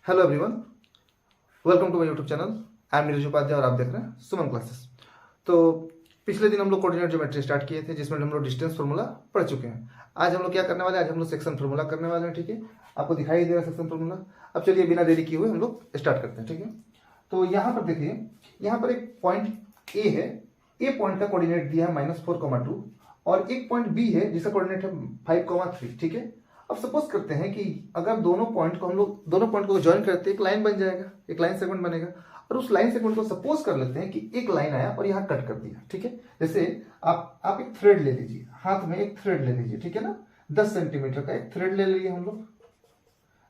Hello everyone, welcome to my YouTube channel. I am Neeraj Upadhyay और आप देख रहे हैं सुमन क्लासेस। तो पिछले दिन हम लोग कोऑर्डिनेट ज्योमेट्री स्टार्ट किए थे, जिसमें हम लोग डिस्टेंस फार्मूला पढ़ चुके हैं। आज हम लोग क्या करने वाले हैं? आज हम लोग सेक्शन फार्मूला करने वाले हैं। ठीक है, आपको दिखाई दे रहा है सेक्शन फार्मूला। अब चलिए बिना देरी किए हुए हम लोग स्टार्ट करते हैं। ठीक है, तो यहाँ पर देखिए, यहाँ पर एक पॉइंट ए है। ए पॉइंट का कोऑर्डिनेट दिया है -4,2 और एक पॉइंट बी है जिसका कोऑर्डिनेट है 5,3। ठीक है, अब सपोज करते हैं कि अगर दोनों पॉइंट को ज्वाइन करते हैं, एक लाइन बन जाएगा, एक लाइन सेगमेंट बनेगा। और उस लाइन सेगमेंट को सपोज कर लेते हैं कि एक लाइन आया और यहाँ कट कर दिया। ठीक है, जैसे आप एक थ्रेड ले लीजिए, हाथ में एक थ्रेड ले लीजिए। ठीक है ना, 10 सेंटीमीटर का एक थ्रेड ले लिए हम लोग।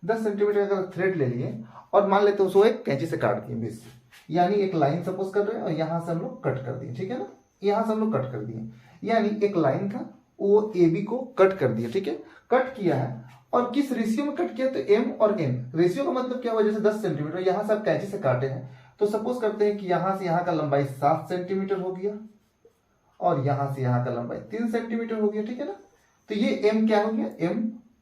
10 सेंटीमीटर का थ्रेड ले लिए और मान लेते हैं उसको एक कैंची से काट दिए बीच से, यानी एक लाइन सपोज कर रहे हैं और यहां से हम लोग कट कर दिए। ठीक है ना, यहां से हम लोग कट कर दिए, यानी एक लाइन था वो ए बी को कट कर दिया। ठीक है, कट किया है और किस रेशियो में कट किया? तो एम और एन। रेशियो का मतलब क्या हुआ? जैसे 10 सेंटीमीटर यहां से आप कैंची से काटे हैं, तो सपोज करते हैं कि यहां से यहां का लंबाई 7 सेंटीमीटर हो गया और यहां से यहां का लंबाई 3 सेंटीमीटर हो गया। ठीक है ना, तो ये एम क्या हो गया?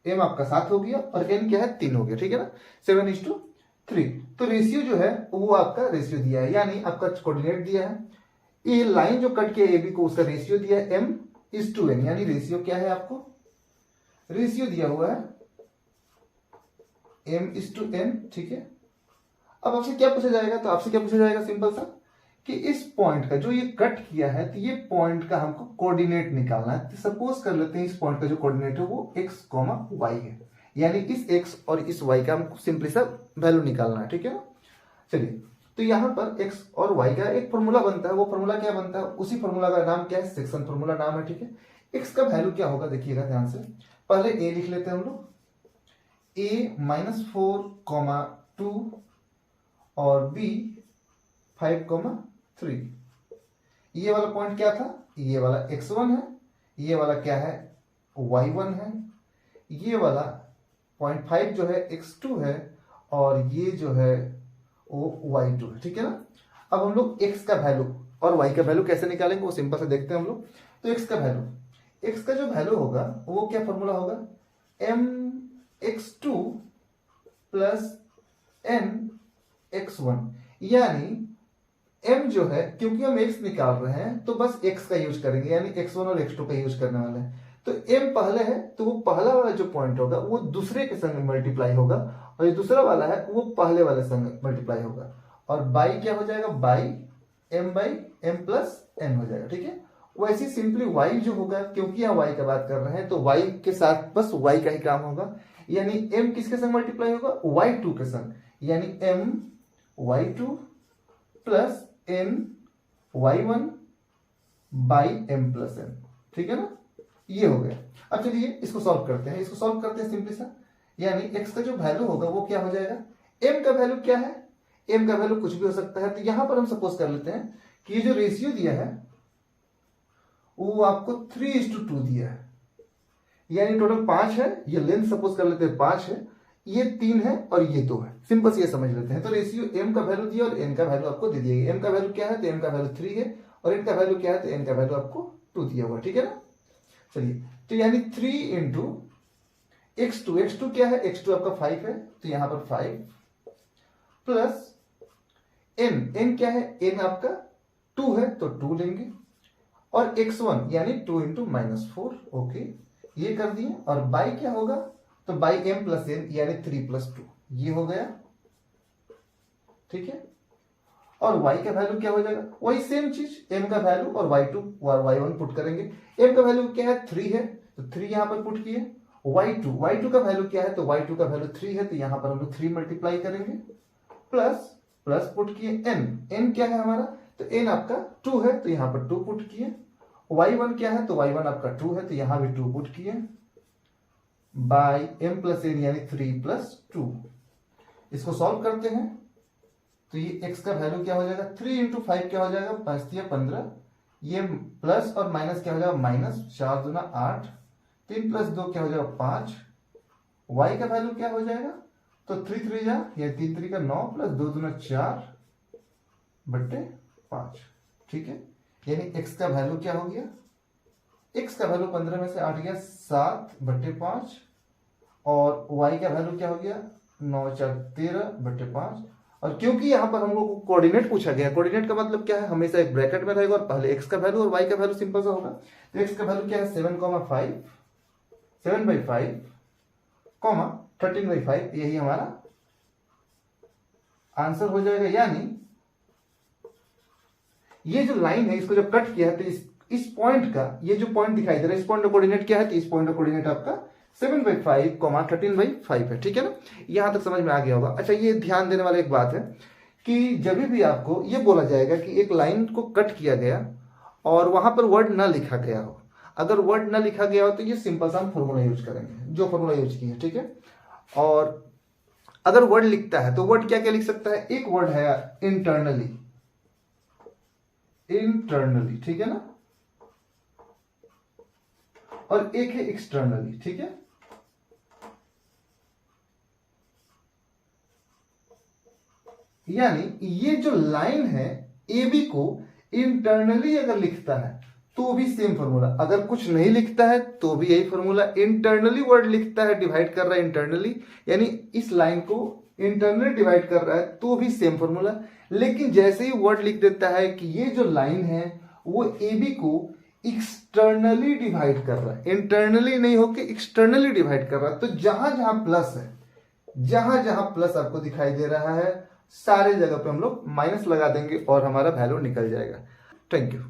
एम आपका 7 हो गया और एन क्या है? 3 हो गया। ठीक है ना, 7:3। तो रेशियो जो है वो आपका रेशियो दिया है, यानी आपका कोऑर्डिनेट दिया है। ये लाइन जो कट किया ए बी को, उसका रेशियो दिया है M:N, यानी रेशियो क्या है? आपको रेशियो दिया हुआ है M:N। ठीक है, अब आपसे क्या पूछा जाएगा? तो आपसे क्या पूछा जाएगा? सिंपल सा कि इस पॉइंट का जो ये कट किया है, तो ये पॉइंट का हमको कोऑर्डिनेट निकालना है। तो सपोज कर लेते हैं इस पॉइंट का जो कोऑर्डिनेट है वो x, y है, यानी इस x और इस y का हमको सिंपली सा वैल्यू निकालना है। ठीक है ना, चलिए, तो यहां पर x और y का एक फॉर्मूला बनता है। वो फॉर्मूला क्या बनता है? उसी फॉर्मूला का नाम क्या है? सेक्शन फॉर्मूला नाम है। ठीक है, x का वैल्यू क्या होगा देखिएगा ध्यान से। पहले a लिख लेते हैं हम लोग, a -4,2 और b 5,3। ये वाला पॉइंट क्या था? ये वाला x1 है, ये वाला क्या है? y1 है। ये वाला 0.5 जो है x2 है और ये जो है वो y2 है। ठीक है ना, अब हम लोग x का वैल्यू और y का वैल्यू कैसे निकालेंगे वो सिंपल से देखते हैं हम लोग। तो x का वैल्यू, x का जो वैल्यू होगा वो क्या फॉर्मूला होगा? mx2 प्लस nx1, यानी m जो है, क्योंकि हम x निकाल रहे हैं तो बस x का यूज करेंगे, यानी x1 और x2 का यूज करने वाले हैं। तो m पहले है तो वो पहला वाला जो पॉइंट होगा वो दूसरे के संग मल्टीप्लाई होगा और ये दूसरा वाला है वो पहले वाले संग मल्टीप्लाई होगा। और बाई क्या हो जाएगा? बाई m प्लस n हो जाएगा। ठीक है, वैसे सिंपली y जो होगा, क्योंकि यहाँ y का बात कर रहे हैं तो y के साथ बस y का ही काम होगा, यानी m किसके संग मल्टीप्लाई होगा? y2 के संग, यानी m y2 plus n y1 by m plus n। ठीक है ना, ये हो गया। अब चलिए इसको सॉल्व करते हैं, इसको सॉल्व करते हैं सिंपली सा, यानी x का जो वैल्यू होगा वो क्या हो जाएगा? m का वैल्यू क्या है? m का वैल्यू कुछ भी हो सकता है। तो यहां पर हम सपोज कर लेते हैं कि ये जो रेशियो दिया है वो आपको 3:2 दिया है, यानी टोटल 5 है। ये लेंथ सपोज कर लेते हैं 5 है, ये 3 है और ये 2 है। सिंपल से ये समझ लेते हैं। तो रेशियो m का वैल्यू दिया और n का वैल्यू आपको दे दिया। m का वैल्यू क्या है? तो m का वैल्यू 3 है और n का वैल्यू क्या है? तो n का वैल्यू आपको 2 दिया हुआ। ठीक है ना, चलिए, तो यानी 3 इंटू x2 क्या है? x2 आपका 5 है, तो यहां पर 5 प्लस n क्या है? n आपका 2 है तो 2 लेंगे और x1 यानी 2 इंटू -4। ओके, ये कर दिए। और बाई क्या होगा? तो बाई m प्लस n यानी 3 प्लस 2, ये हो गया। ठीक है, और y का वैल्यू क्या हो जाएगा? वही सेम चीज, m का वैल्यू और y2 और y1 पुट करेंगे। m का वैल्यू क्या है? 3 है, तो 3 यहां पर पुट किए। y2 का वैल्यू क्या है? तो y2 का वैल्यू 3 है, तो यहां पर हम लोग 3 मल्टीप्लाई करेंगे प्लस पुट किए n क्या है हमारा? तो n आपका 2 है, तो यहां पर 2 पुट किए। y1 क्या है? तो y1 आपका 2 है, तो यहां भी 2 पुट किए बाई m प्लस n यानी 3 प्लस 2। इसको सॉल्व करते हैं तो ये x का वैल्यू क्या हो जाएगा? 3 इंटू 5 क्या हो जाएगा? 5×3 = 15। ये प्लस और माइनस क्या हो जाएगा? माइनस। 4×2 = 8, 3 प्लस 2 क्या हो जाएगा? 5। y का वैल्यू क्या हो जाएगा? तो 3×3 जा, या 3×3 = 9 प्लस 2×2 = 4/5। ठीक है, यानी x का वैल्यू क्या हो गया? x का वैल्यू 15 में से 8 गया 7/5 और y का वैल्यू क्या हो गया? 9 4 13/5। और क्योंकि यहाँ पर हम लोग को कोऑर्डिनेट पूछा गया, कोऑर्डिनेट का मतलब क्या है, हमेशा एक ब्रैकेट में रहेगा और पहले x का वैल्यू और y का वैल्यू सिंपल सा होगा। तो x का वैल्यू क्या है 7/5 कॉमा 13/5, यही हमारा आंसर हो जाएगा। यानी ये जो लाइन है इसको जब कट किया है तो इस पॉइंट का, ये जो पॉइंट दिखाई दे रहा है, इस पॉइंट का कोऑर्डिनेट क्या है, तो इस पॉइंट का कोऑर्डिनेट आपका 7/5 13/5 है। ठीक है ना, यहां तक समझ में आ गया होगा। अच्छा, ये ध्यान देने वाला एक बात है कि जब भी आपको ये बोला जाएगा कि एक लाइन को कट किया गया और वहां पर वर्ड ना लिखा गया हो, अगर वर्ड ना लिखा गया हो तो ये सिंपल सा हम फॉर्मूला यूज करेंगे, जो फॉर्मूला यूज किया है। ठीक है, और अगर वर्ड लिखता है तो वर्ड क्या क्या लिख सकता है, एक वर्ड है इंटरनली, ठीक है ना, और एक है एक्सटर्नली। ठीक है, यानी ये जो लाइन है ए बी को इंटरनली अगर लिखता है तो भी सेम फॉर्मूला, अगर कुछ नहीं लिखता है तो भी यही फॉर्मूला, इंटरनली वर्ड लिखता है डिवाइड कर रहा है इंटरनली, यानी इस लाइन को इंटरनली डिवाइड कर रहा है तो भी सेम फॉर्मूला। लेकिन जैसे ही वर्ड लिख देता है कि ये जो लाइन है वो ए बी को एक्सटर्नली डिवाइड कर रहा है, इंटरनली नहीं होके एक्सटर्नली डिवाइड कर रहा है, तो जहां जहां प्लस है, जहां जहां प्लस आपको दिखाई दे रहा है सारे जगह पे हम लोग माइनस लगा देंगे और हमारा वैल्यू निकल जाएगा। Thank you.